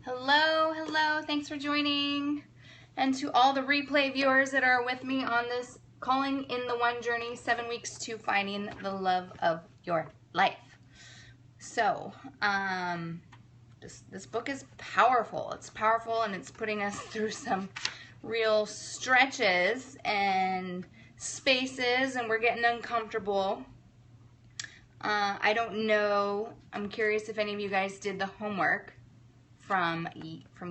Hello, hello, thanks for joining. And to all the replay viewers that are with me on this Calling in the One journey, 7 weeks to finding the love of your life. So, this book is powerful. It's powerful and it's putting us through some real stretches and spaces, and we're getting uncomfortable. I don't know, I'm curious if any of you guys did the homework from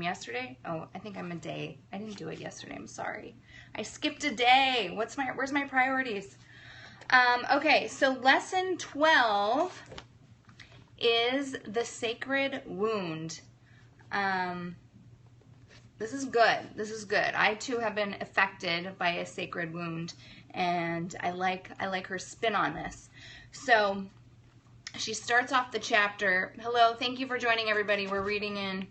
yesterday. Oh, I think I'm a day. I didn't do it yesterday. I'm sorry. I skipped a day. Where's my priorities? Okay, so lesson 12 is the sacred wound. This is good. This is good. I too have been affected by a sacred wound, and I like her spin on this. So she starts off the chapter. Hello, thank you for joining, everybody. We're reading in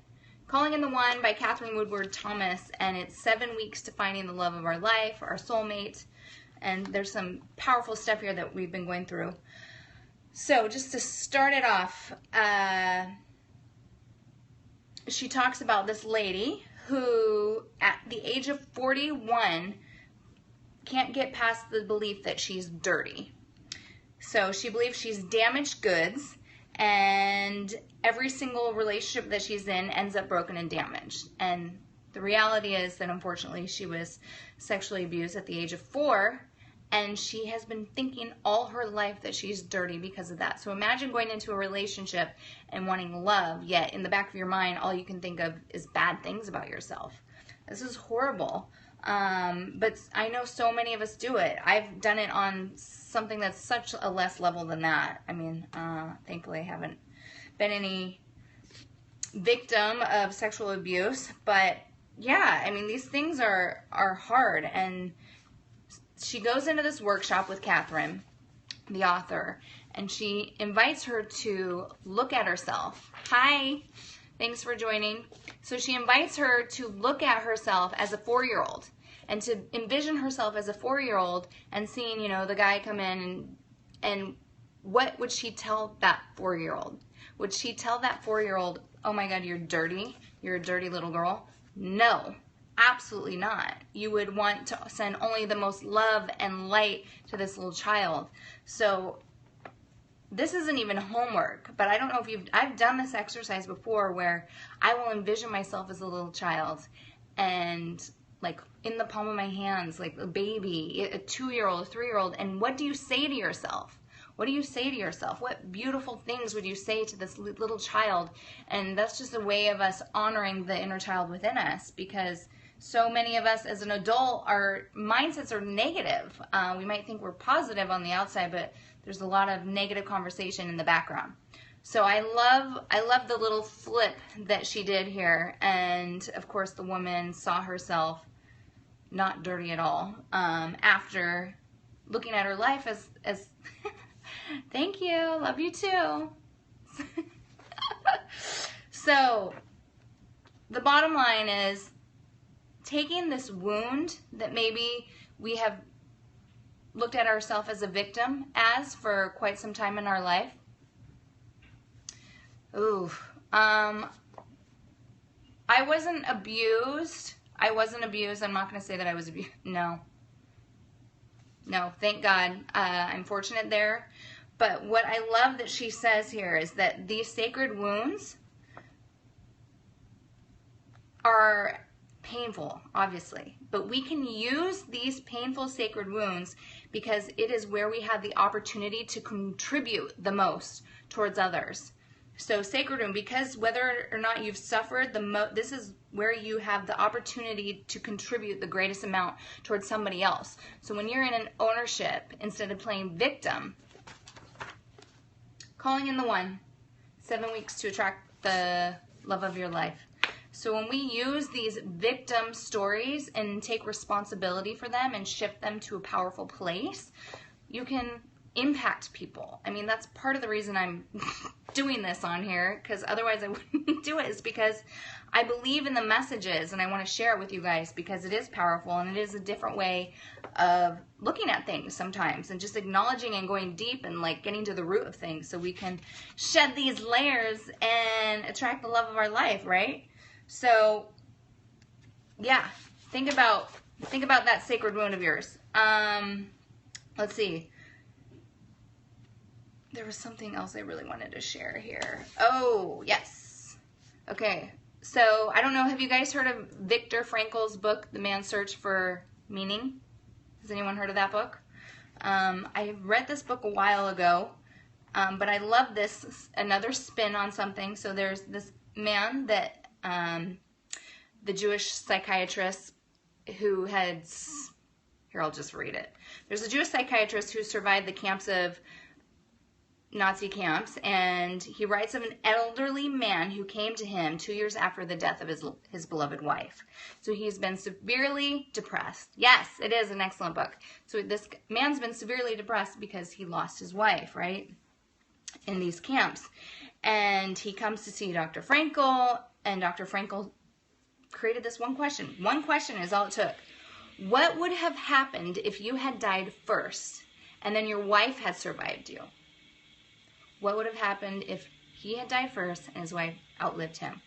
Calling in the One by Katherine Woodward Thomas, and it's 7 weeks to finding the love of our life, our soulmate, and there's some powerful stuff here that we've been going through. So just to start it off, she talks about this lady who, at the age of 41, can't get past the belief that she's dirty. So she believes she's damaged goods, and every single relationship that she's in ends up broken and damaged. And the reality is that unfortunately she was sexually abused at the age of 4, and she has been thinking all her life that she's dirty because of that. So imagine going into a relationship and wanting love, yet in the back of your mind all you can think of is bad things about yourself. This is horrible. But I know so many of us do it. I've done it on something that's such a less level than that. I mean, thankfully I haven't been any victim of sexual abuse, but yeah, I mean, these things are hard. And she goes into this workshop with Katherine, the author, and she invites her to look at herself. Hi, thanks for joining. So she invites her to look at herself as a 4-year-old and to envision herself as a 4-year-old and seeing, you know, the guy come in, and what would she tell that 4-year-old? Would she tell that 4-year-old, oh my God, you're dirty, you're a dirty little girl? No, absolutely not. You would want to send only the most love and light to this little child. So this isn't even homework, but I don't know if I've done this exercise before where I will envision myself as a little child and like in the palm of my hands, like a baby, a 2-year-old, a 3-year-old, and what do you say to yourself? What do you say to yourself? What beautiful things would you say to this little child? And that's just a way of us honoring the inner child within us, because so many of us as an adult, our mindsets are negative. We might think we're positive on the outside, but there's a lot of negative conversation in the background. So I love the little flip that she did here. And of course the woman saw herself not dirty at all, after looking at her life as thank you, love you too. So the bottom line is, taking this wound that maybe we have looked at ourselves as a victim as for quite some time in our life. Ooh, I wasn't abused. I'm not going to say that I was abused. No, thank God. I'm fortunate there. But what I love that she says here is that these sacred wounds are painful, obviously, but we can use these painful sacred wounds because it is where we have the opportunity to contribute the most towards others. So sacred wound, because whether or not you've suffered this is where you have the opportunity to contribute the greatest amount towards somebody else. So when you're in an ownership, instead of playing victim, Calling in the One, 7 weeks to attract the love of your life. So when we use these victim stories and take responsibility for them and shift them to a powerful place, you can impact people. I mean, that's part of the reason I'm doing this on here, because otherwise I wouldn't do it, is because I believe in the messages and I want to share it with you guys because it is powerful and it is a different way of looking at things sometimes, and just acknowledging and going deep and like getting to the root of things so we can shed these layers and attract the love of our life, right? So, yeah, think about that sacred wound of yours. Let's see. There was something else I really wanted to share here. Oh, yes. Okay. So, I don't know, have you guys heard of Viktor Frankl's book, The Man's Search for Meaning? Has anyone heard of that book? I read this book a while ago, but I love this, another spin on something. So there's this man that the Jewish psychiatrist who had, here, I'll just read it. There's a Jewish psychiatrist who survived the camps of Nazi camps, and he writes of an elderly man who came to him 2 years after the death of his beloved wife. So he's been severely depressed. Yes, it is an excellent book. So this man's been severely depressed because he lost his wife, right, in these camps. And he comes to see Dr. Frankl, and Dr. Frankl created this one question. One question is all it took. What would have happened if you had died first and then your wife had survived you? What would have happened if he had died first and his wife outlived him?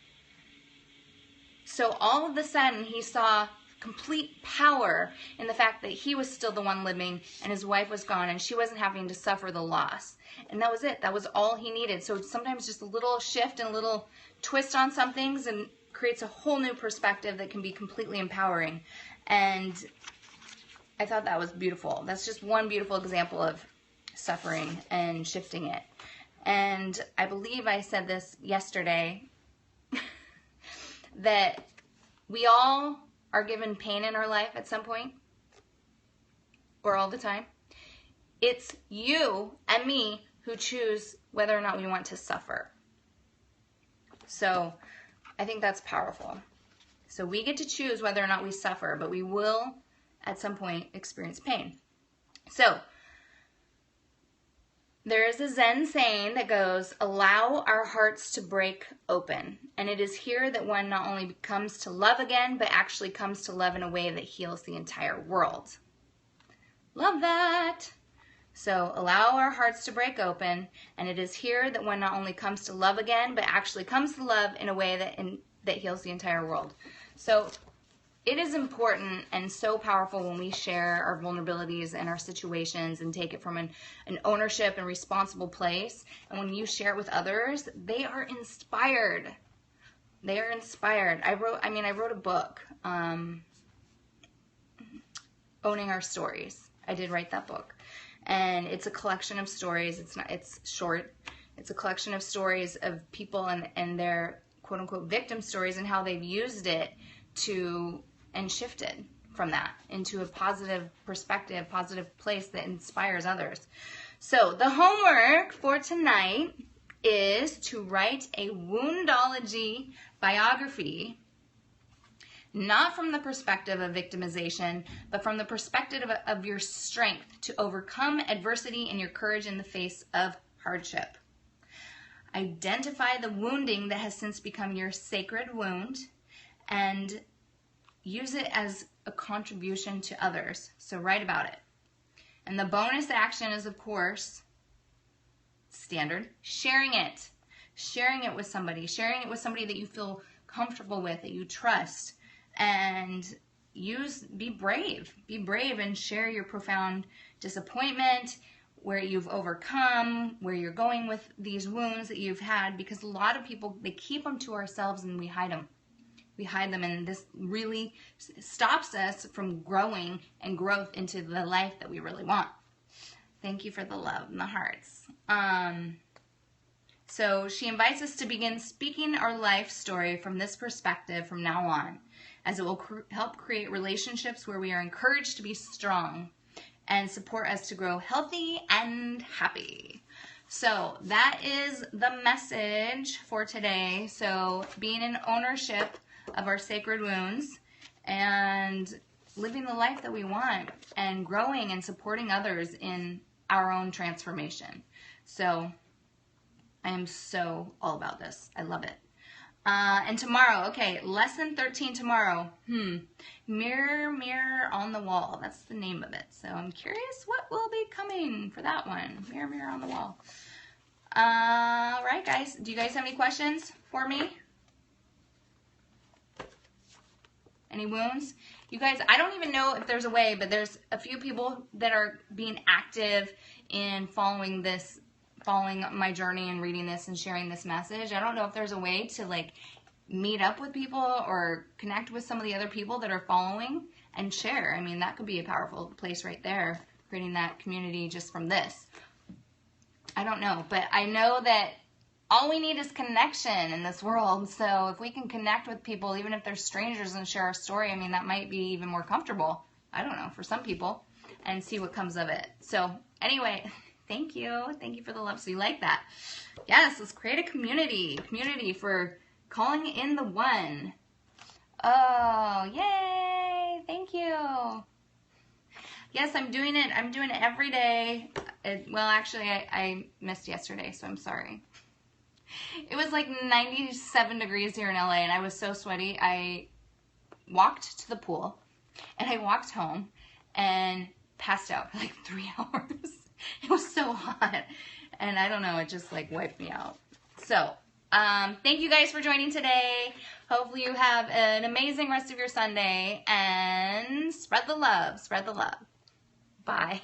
So all of a sudden, he saw complete power in the fact that he was still the one living and his wife was gone and she wasn't having to suffer the loss. And that was it. That was all he needed. So sometimes just a little shift and a little twist on some things and creates a whole new perspective that can be completely empowering. And I thought that was beautiful. That's just one beautiful example of suffering and shifting it. And I believe I said this yesterday, that we all are given pain in our life at some point, or all the time. It's you and me who choose whether or not we want to suffer. So I think that's powerful. So we get to choose whether or not we suffer, but we will at some point experience pain. So there is a Zen saying that goes, allow our hearts to break open. And it is here that one not only comes to love again, but actually comes to love in a way that heals the entire world. Love that. So allow our hearts to break open. And it is here that one not only comes to love again, but actually comes to love in a way that heals the entire world. So it is important and so powerful when we share our vulnerabilities and our situations and take it from an ownership and responsible place. And when you share it with others, they are inspired. They are inspired. I wrote a book, Owning Our Stories. I did write that book. And it's a collection of stories. It's short. It's a collection of stories of people and their quote unquote victim stories and how they've used it and shifted from that into a positive perspective, positive place that inspires others. So the homework for tonight is to write a woundology biography, not from the perspective of victimization, but from the perspective of your strength to overcome adversity and your courage in the face of hardship. Identify the wounding that has since become your sacred wound and use it as a contribution to others. So write about it. And the bonus action is, of course, standard, sharing it. Sharing it with somebody. Sharing it with somebody that you feel comfortable with, that you trust. And be brave. Be brave and share your profound disappointment, where you've overcome, where you're going with these wounds that you've had. Because a lot of people, they keep them to ourselves and we hide them. We hide them, and this really stops us from growing and growth into the life that we really want. Thank you for the love and the hearts. So she invites us to begin speaking our life story from this perspective from now on, as it will help create relationships where we are encouraged to be strong and support us to grow healthy and happy. So that is the message for today. So being in ownership of our sacred wounds and living the life that we want and growing and supporting others in our own transformation. So I am so all about this. I love it. And tomorrow, okay, lesson 13 tomorrow. Mirror, mirror on the wall. That's the name of it. So I'm curious what will be coming for that one. Mirror, mirror on the wall. All right, guys. Do you guys have any questions for me? Any wounds? You guys, I don't even know if there's a way, but there's a few people that are being active in following my journey and reading this and sharing this message. I don't know if there's a way to like meet up with people or connect with some of the other people that are following and share. I mean, that could be a powerful place right there, creating that community just from this. I don't know, but I know that all we need is connection in this world. So if we can connect with people, even if they're strangers, and share our story, I mean, that might be even more comfortable. I don't know, for some people, and see what comes of it. So anyway, thank you. Thank you for the love. So you like that? Yes, let's create a community for calling in the one. Oh, yay. Thank you. Yes, I'm doing it. I'm doing it every day. Well, actually, I missed yesterday, so I'm sorry. It was like 97 degrees here in LA, and I was so sweaty. I walked to the pool, and I walked home, and passed out for like 3 hours. It was so hot, and I don't know, it just like wiped me out. So, thank you guys for joining today. Hopefully you have an amazing rest of your Sunday, and spread the love. Spread the love. Bye.